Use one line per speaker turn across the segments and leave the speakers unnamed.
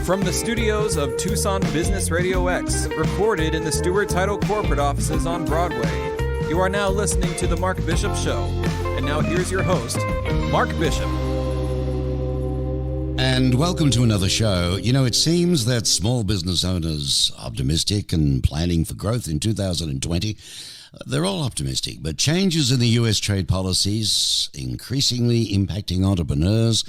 From the studios of Tucson Business RadioX, recorded in the Stewart Title corporate offices on Broadway, you are now listening to The Mark Bishop Show. And now here's your host, Mark Bishop.
And welcome to another show. You know, it seems that small business owners are optimistic and planning for growth in 2020. They're all optimistic, but changes in the U.S. trade policies, increasingly impacting entrepreneurs,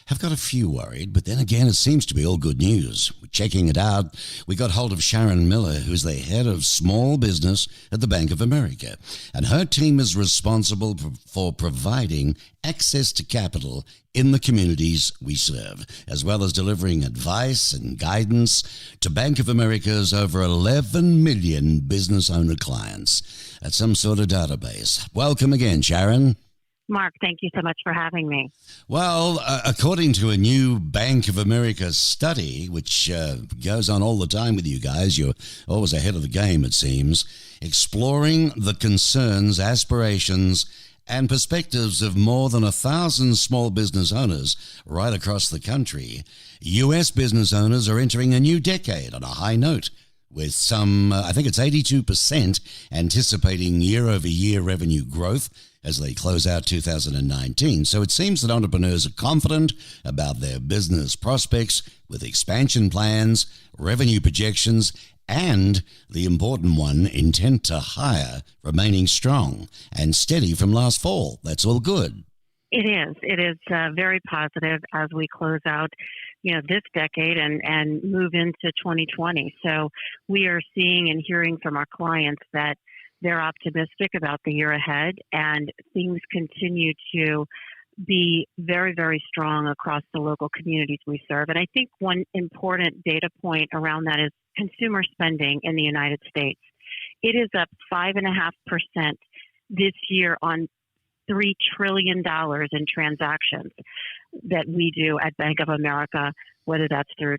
have got a few worried, but then again, it seems to be all good news. Checking it out, we got hold of Sharon Miller, who's the head of small business at the Bank of America, and her team is responsible for providing access to capital in the communities we serve, as well as delivering advice and guidance to Bank of America's over 11 million business owner clients. That's some sort of database. Welcome again, Sharon.
Mark, thank you so much for having me.
Well, according to a new Bank of America study, which goes on all the time with you guys, you're always ahead of the game, it seems, exploring the concerns, aspirations, and perspectives of more than 1,000 small business owners right across the country. U.S. business owners are entering a new decade on a high note, with some, I think it's 82% anticipating year-over-year revenue growth as they close out 2019. So it seems that entrepreneurs are confident about their business prospects with expansion plans, revenue projections, and the important one, intent to hire, remaining strong and steady from last fall. That's all good.
It is. It is very positive as we close out, this decade and move into 2020. So we are seeing and hearing from our clients that they're optimistic about the year ahead, and things continue to be very, very strong across the local communities we serve. And I think one important data point around that is consumer spending in the United States. It is up 5.5% this year on $3 trillion in transactions that we do at Bank of America, whether that's through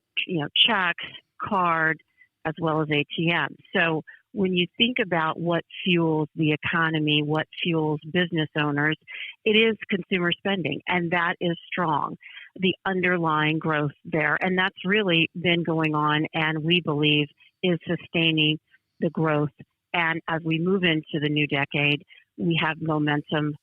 checks, card, as well as ATM. So when you think about what fuels the economy, what fuels business owners, it is consumer spending, and that is strong, the underlying growth there. And that's really been going on, and we believe is sustaining the growth. And as we move into the new decade, we have momentum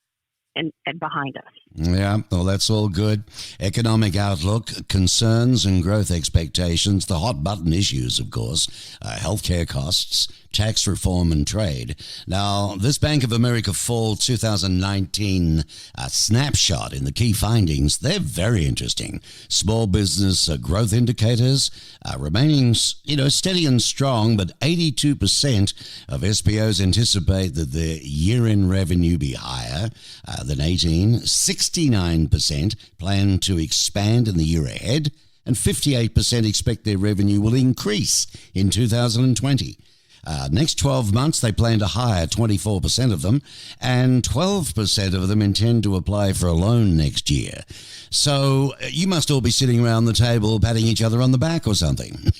and behind us.
Yeah, well, that's all good. Economic outlook, concerns and growth expectations, the hot button issues, of course, healthcare costs, tax reform and trade. Now, this Bank of America Fall 2019 snapshot in the key findings, they're very interesting. Small business growth indicators remaining, steady and strong, but 82% of SBOs anticipate that their year-end revenue be higher than 18. 69% plan to expand in the year ahead, and 58% expect their revenue will increase in 2020. Next 12 months, they plan to hire 24% of them, and 12% of them intend to apply for a loan next year. So you must all be sitting around the table patting each other on the back or something.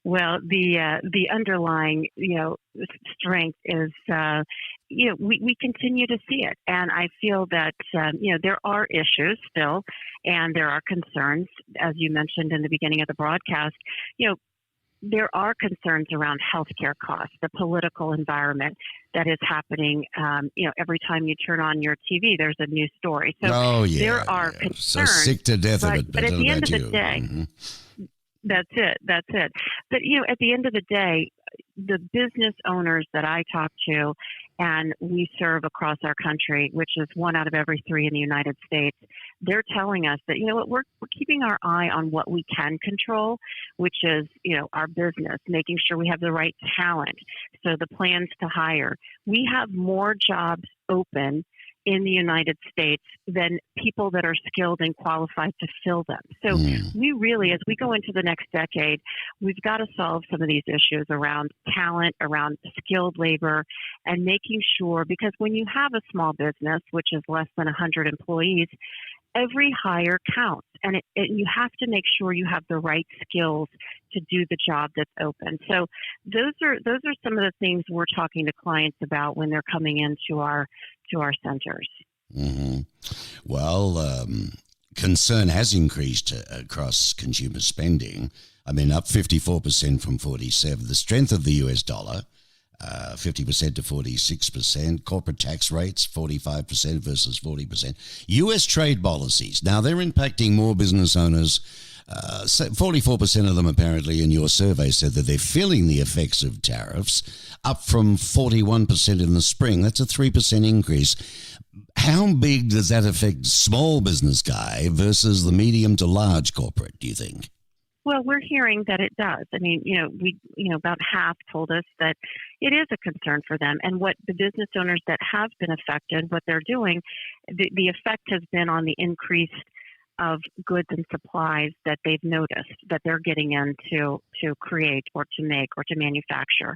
Well, the underlying, strength is, we continue to see it. And I feel that, there are issues still, and there are concerns, as you mentioned in the beginning of the broadcast. There are concerns around healthcare costs, the political environment that is happening. Every time you turn on your TV, there's a new story. So there are concerns.
So sick to death of it.
But at the end of the day, That's it. But, at the end of the day, the business owners that I talk to, and we serve across our country, which is 1 out of every 3 in the United States, they're telling us that, we're keeping our eye on what we can control, which is, our business, making sure we have the right talent. So the plans to hire. We have more jobs open in the United States than people that are skilled and qualified to fill them. So we really, as we go into the next decade, we've got to solve some of these issues around talent, around skilled labor, and making sure, because when you have a small business, which is less than 100 employees, every hire counts, and you have to make sure you have the right skills to do the job that's open. So those are some of the things we're talking to clients about when they're coming into our centers.
Mm-hmm. Well, concern has increased across consumer spending. I mean, up 54% from 47. The strength of the US dollar, 50% to 46%. Corporate tax rates, 45% versus 40%. US trade policies. Now, they're impacting more business owners. 44% of them apparently in your survey said that they're feeling the effects of tariffs, up from 41% in the spring. That's a 3% increase. How big does that affect small business guy versus the medium to large corporate, do you think?
Well, we're hearing that it does. I mean, about half told us that it is a concern for them. And what the business owners that have been affected, what they're doing, the effect has been on the increase of goods and supplies that they've noticed that they're getting in to create or to make or to manufacture.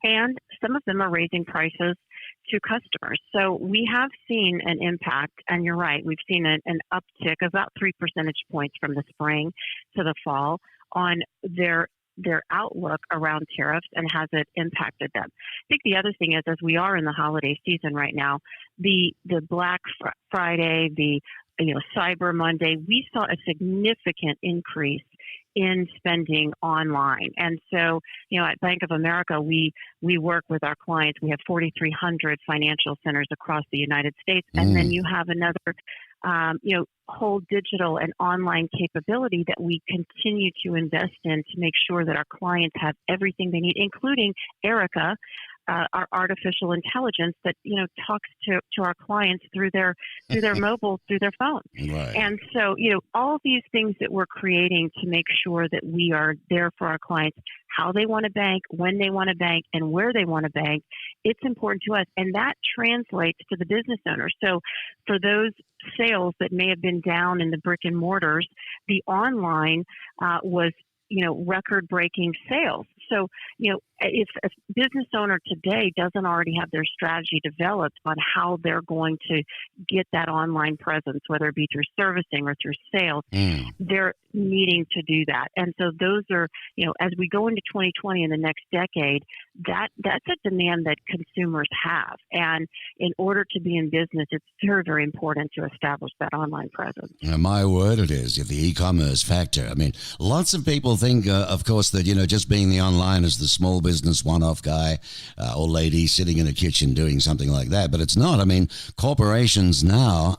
And some of them are raising prices to customers. So we have seen an impact, and you're right, we've seen an uptick of about 3 percentage points from the spring to the fall on their outlook around tariffs, and has it impacted them. I think the other thing is, as we are in the holiday season right now, the Black Friday, the Cyber Monday, we saw a significant increase in spending online. And so, at Bank of America, we work with our clients. We have 4,300 financial centers across the United States. And then you have another, whole digital and online capability that we continue to invest in to make sure that our clients have everything they need, including Erica, our artificial intelligence that talks to our clients through their mobile, through their phone.
Right.
And so all these things that we're creating to make sure that we are there for our clients, how they want to bank, when they want to bank, and where they want to bank, it's important to us, and that translates to the business owner. So for those sales that may have been down in the brick and mortars, the online was record-breaking sales. So, if a business owner today doesn't already have their strategy developed on how they're going to get that online presence, whether it be through servicing or through sales, they're needing to do that. And so those are, as we go into 2020 and the next decade, that's a demand that consumers have. And in order to be in business, it's very, very important to establish that online presence.
My word, it is, the e-commerce factor. I mean, lots of people think, of course, that, just being the online is the small business one-off guy or lady sitting in a kitchen doing something like that. But it's not. I mean, corporations now,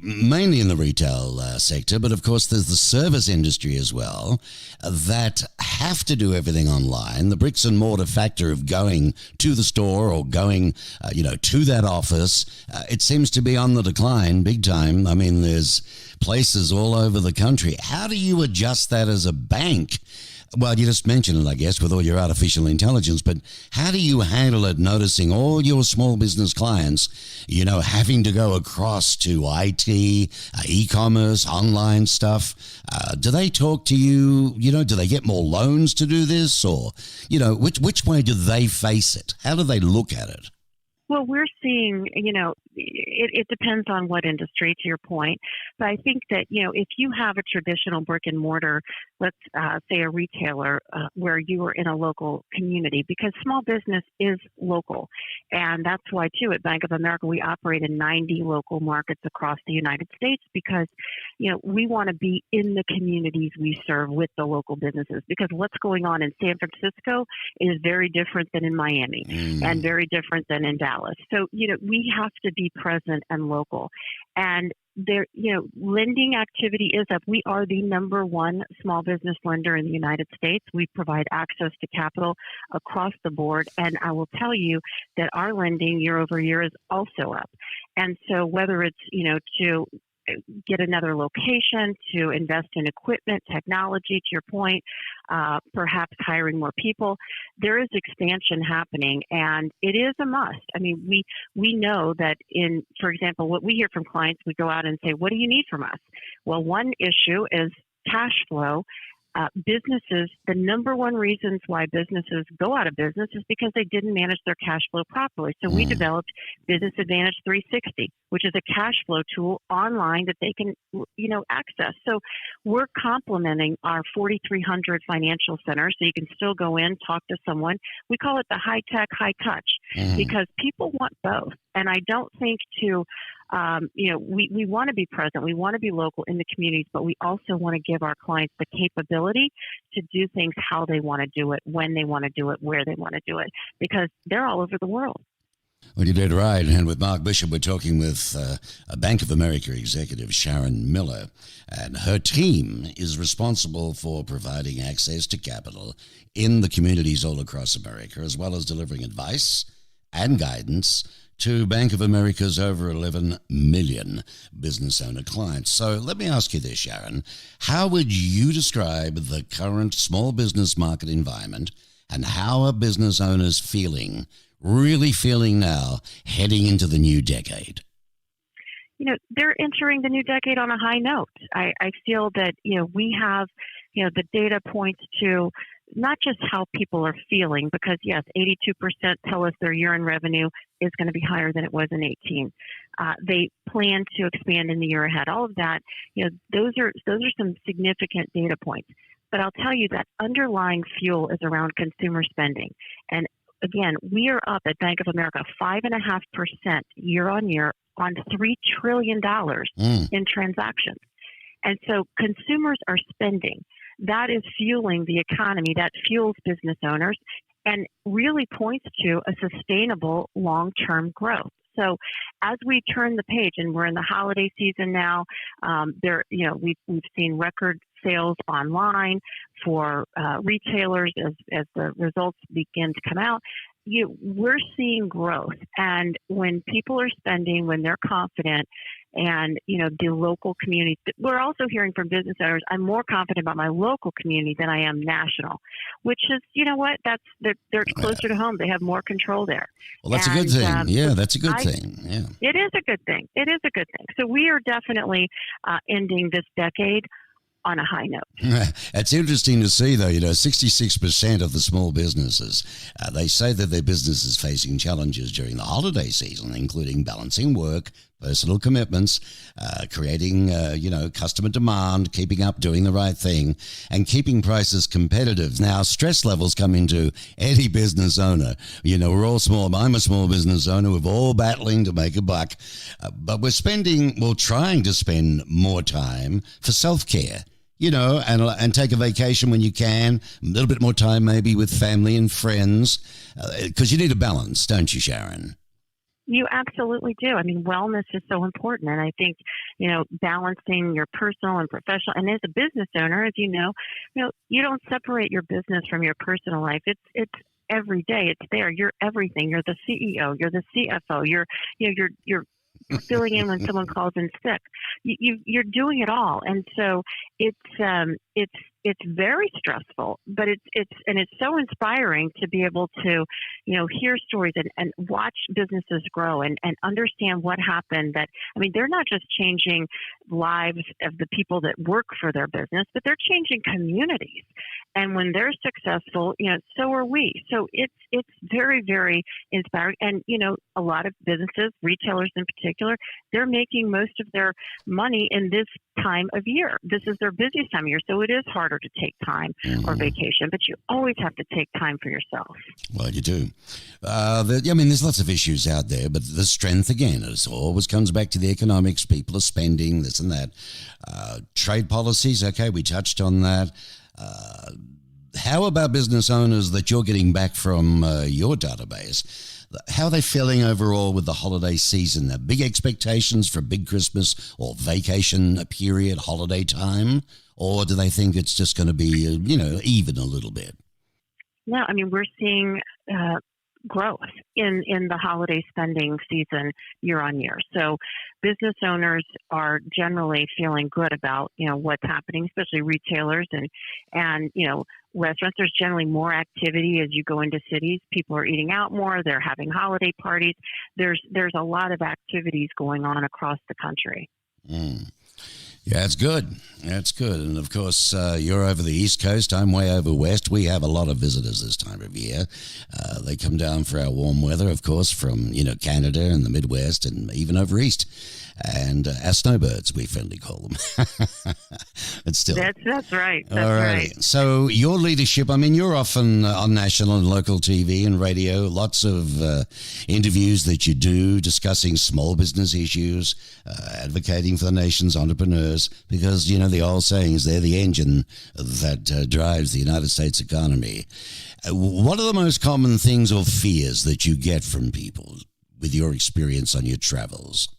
mainly in the retail sector, but of course there's the service industry as well, that have to do everything online. The bricks and mortar factor of going to the store or going, to that office, it seems to be on the decline big time. I mean, there's places all over the country. How do you adjust that as a bank? Well, you just mentioned it, I guess, with all your artificial intelligence, but how do you handle it, noticing all your small business clients, having to go across to IT, e-commerce, online stuff? Do they talk to you? Do they get more loans to do this? Or, which way do they face it? How do they look at it?
Well, we're seeing, it depends on what industry, to your point. But I think that, if you have a traditional brick and mortar, let's say a retailer where you are in a local community, because small business is local. And that's why, too, at Bank of America, we operate in 90 local markets across the United States because, we want to be in the communities we serve with the local businesses. Because what's going on in San Francisco is very different than in Miami and very different than in Dallas. So, we have to be present and local. And there, lending activity is up. We are the number one small business lender in the United States. We provide access to capital across the board. And I will tell you that our lending year over year is also up. And so whether it's, to get another location, to invest in equipment, technology, to your point, perhaps hiring more people, there is expansion happening, and it is a must. I mean, we know that for example, what we hear from clients, we go out and say, what do you need from us? Well, one issue is cash flow. Businesses, the number one reasons why businesses go out of business is because they didn't manage their cash flow properly. So we developed Business Advantage 360, which is a cash flow tool online that they can, access. So we're complementing our 4,300 financial centers, so you can still go in, talk to someone. We call it the high tech, high touch, because people want both. And I don't think we want to be present, we want to be local in the communities, but we also want to give our clients the capability to do things how they want to do it, when they want to do it, where they want to do it, because they're all over the world.
Well, you did right. And with Mark Bishop, we're talking with a Bank of America executive, Sharon Miller, and her team is responsible for providing access to capital in the communities all across America, as well as delivering advice and guidance to Bank of America's over 11 million business owner clients. So let me ask you this, Sharon. How would you describe the current small business market environment, and how are business owners really feeling now, heading into the new decade?
They're entering the new decade on a high note. I feel that, we have, the data points to not just how people are feeling, because yes, 82% tell us their year-end revenue is going to be higher than it was in 18. They plan to expand in the year ahead. All of that, those are some significant data points. But I'll tell you that underlying fuel is around consumer spending. And again, we are up at Bank of America 5.5% year on year on $3 trillion in transactions. And so consumers are spending. That is fueling the economy, that fuels business owners, and really points to a sustainable long-term growth. So as we turn the page, and we're in the holiday season now, we've seen record sales online for retailers as the results begin to come out. We're seeing growth, and when people are spending, when they're confident, and the local community, we're also hearing from business owners, I'm more confident about my local community than I am national, which is, they're closer to home. They have more control there.
Well, that's a good thing. That's a good thing. Yeah,
it is a good thing. It is a good thing. So we are definitely ending this decade on a high note.
It's interesting to see, though, 66% of the small businesses, they say that their business is facing challenges during the holiday season, including balancing work, personal commitments, creating, customer demand, keeping up, doing the right thing, and keeping prices competitive. Now, stress levels come into any business owner. We're all small. I'm a small business owner. We're all battling to make a buck, but we're trying to spend more time for self-care. And take a vacation when you can, a little bit more time maybe with family and friends, because you need a balance, don't you, Sharon?
You absolutely do. I mean, wellness is so important. And I think, balancing your personal and professional, and as a business owner, as you know, you don't separate your business from your personal life. It's every day. It's there. You're everything. You're the CEO. You're the CFO. You're filling in when someone calls in sick. You're doing it all, and so it's very stressful. But it's so inspiring to be able to hear stories and watch businesses grow and understand what happened. They're not just changing lives of the people that work for their business, but they're changing communities. And when they're successful, so are we. So it's very, very inspiring. And a lot of businesses, retailers in particular, they're making most of their money in this time of year. This is their busiest time of year, so it is harder to take time or vacation, but you always have to take time for yourself.
Well, you do. There's lots of issues out there, but the strength, again, it always comes back to the economics. People are spending this and that. Trade policies, okay, we touched on that. How about business owners that you're getting back from your database? How are they feeling overall with the holiday season? Are big expectations for a big Christmas or vacation period, holiday time? Or do they think it's just going to be, even a little bit?
No, we're seeing growth in the holiday spending season year on year. So business owners are generally feeling good about, what's happening, especially retailers and restaurants. There's generally more activity as you go into cities. People are eating out more. They're having holiday parties. There's a lot of activities going on across the country.
Yeah, it's good. That's good. And of course, you're over the East Coast. I'm way over West. We have a lot of visitors this time of year. They come down for our warm weather, of course, from, Canada and the Midwest and even over East. And our snowbirds, we friendly call them. But still.
That's right. That's
All
right.
So your leadership, I mean, you're often on national and local TV and radio, lots of interviews that you do discussing small business issues, advocating for the nation's entrepreneurs, because, you know, the old saying is they're the engine that drives the United States economy. What are the most common things or fears that you get from people with your experience on your travels?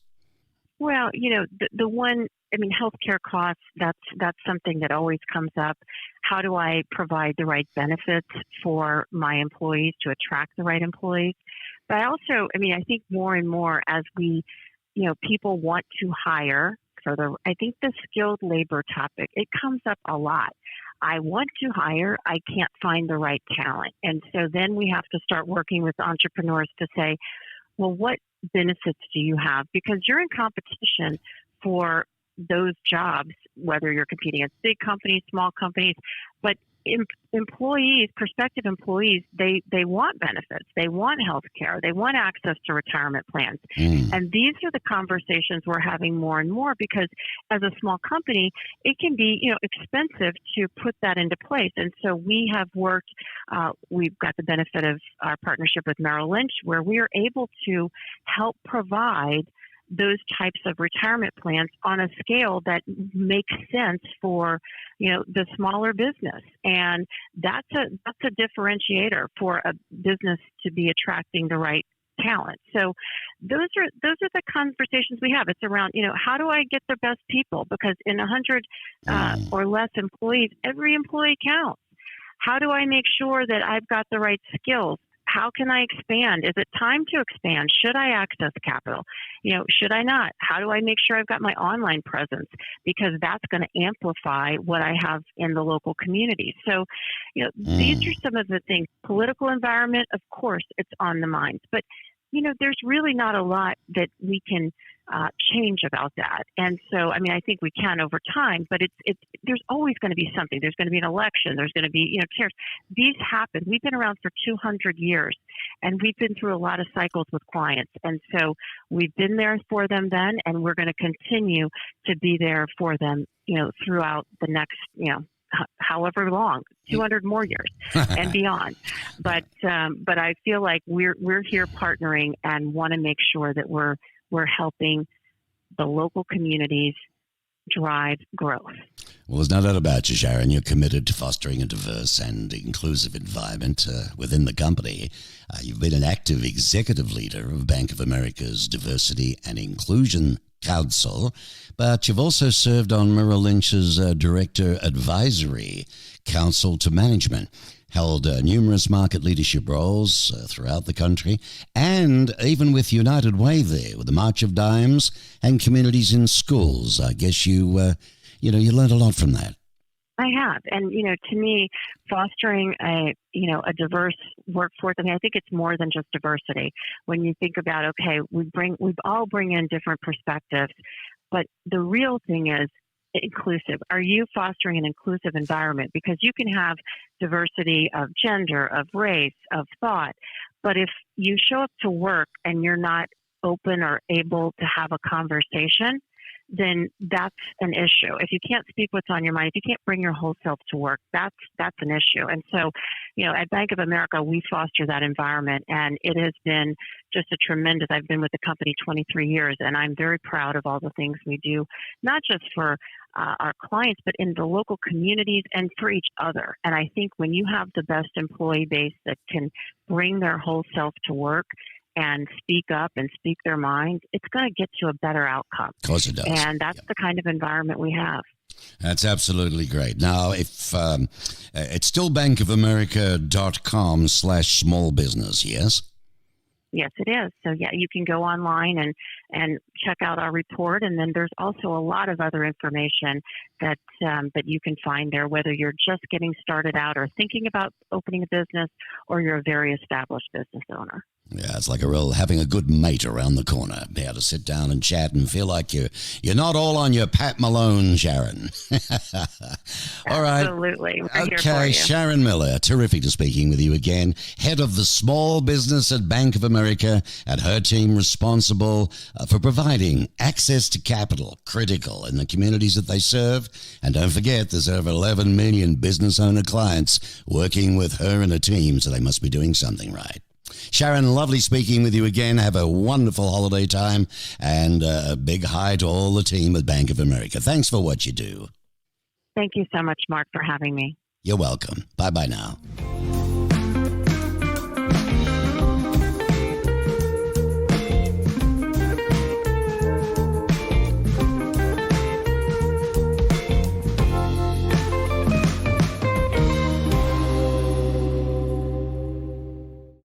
Well, you know, the one, I mean, healthcare costs, that's something that always comes up. How do I provide the right benefits for my employees to attract the right employees? But I also, I mean, I think more and more as we, you know, people want to hire further, I think the skilled labor topic, it comes up a lot. I want to hire, I can't find the right talent. And so then we have to start working with entrepreneurs to say, well, what benefits do you have? Because you're in competition for those jobs, whether you're competing against big companies, small companies, but employees, prospective employees, they want benefits, they want health care, they want access to retirement plans. And these are the conversations we're having more and more, because as a small company, it can be, you know, expensive to put that into place. And so we have worked, we've got the benefit of our partnership with Merrill Lynch, where we are able to help provide those types of retirement plans on a scale that makes sense for, you know, the smaller business. And that's a differentiator for a business to be attracting the right talent. So those are the conversations we have. It's around, you know, how do I get the best people? Because in 100 or less employees, every employee counts. How do I make sure that I've got the right skills? How can I expand? Is it time to expand? Should I access capital? You know, should I not? How do I make sure I've got my online presence? Because that's going to amplify what I have in the local community. So, you know, these are some of the things. Political environment, of course, it's on the minds. But, you know, there's really not a lot that we can change about that. And so, I mean, I think we can over time, but there's always going to be something. There's going to be an election. There's going to be, you know, tariffs. These happen. We've been around for 200 years, and we've been through a lot of cycles with clients. And so we've been there for them then, and we're going to continue to be there for them, you know, throughout the next, you know, however long, 200 more years and beyond. But I feel like we're here partnering and want to make sure that we're helping the local communities drive growth.
Well, there's no doubt about you, Sharon. You're committed to fostering a diverse and inclusive environment within the company. You've been an active executive leader of Bank of America's Diversity and Inclusion Council, but you've also served on Merrill Lynch's Director Advisory Council to Management, held numerous market leadership roles throughout the country, and even with United Way there, with the March of Dimes and Communities in Schools. I guess you learned a lot from that.
I have. And, you know, to me, fostering a diverse workforce, I mean, I think it's more than just diversity. When you think about, okay, we all bring in different perspectives, but the real thing is inclusive. Are you fostering an inclusive environment? Because you can have diversity of gender, of race, of thought, but if you show up to work and you're not open or able to have a conversation, then that's an issue. If you can't speak what's on your mind, if you can't bring your whole self to work, that's an issue. And so, you know, at Bank of America, we foster that environment, and it has been just a tremendous. I've been with the company 23 years, and I'm very proud of all the things we do, not just for our clients, but in the local communities and for each other. And I think when you have the best employee base that can bring their whole self to work and speak up and speak their mind, it's going to get you a better outcome.
Of course it does.
And that's the kind of environment we have.
That's absolutely great. Now, if it's still bankofamerica.com/small business, yes?
Yes, it is. So, yeah, you can go online and check out our report. And then there's also a lot of other information that you can find there, whether you're just getting started out or thinking about opening a business or you're a very established business owner.
Yeah, it's like having a good mate around the corner. Be able to sit down and chat and feel like you're not all on your Pat Malone, Sharon. All right.
Absolutely. We're here for
Okay,
you.
Sharon Miller, terrific to speaking with you again. Head of the small business at Bank of America, and her team responsible for providing access to capital, critical in the communities that they serve. And don't forget, there's over 11 million business owner clients working with her and her team, so they must be doing something right. Sharon, lovely speaking with you again. Have a wonderful holiday time, and a big hi to all the team at Bank of America. Thanks for what you do.
Thank you so much, Mark, for having me.
You're welcome. Bye-bye now.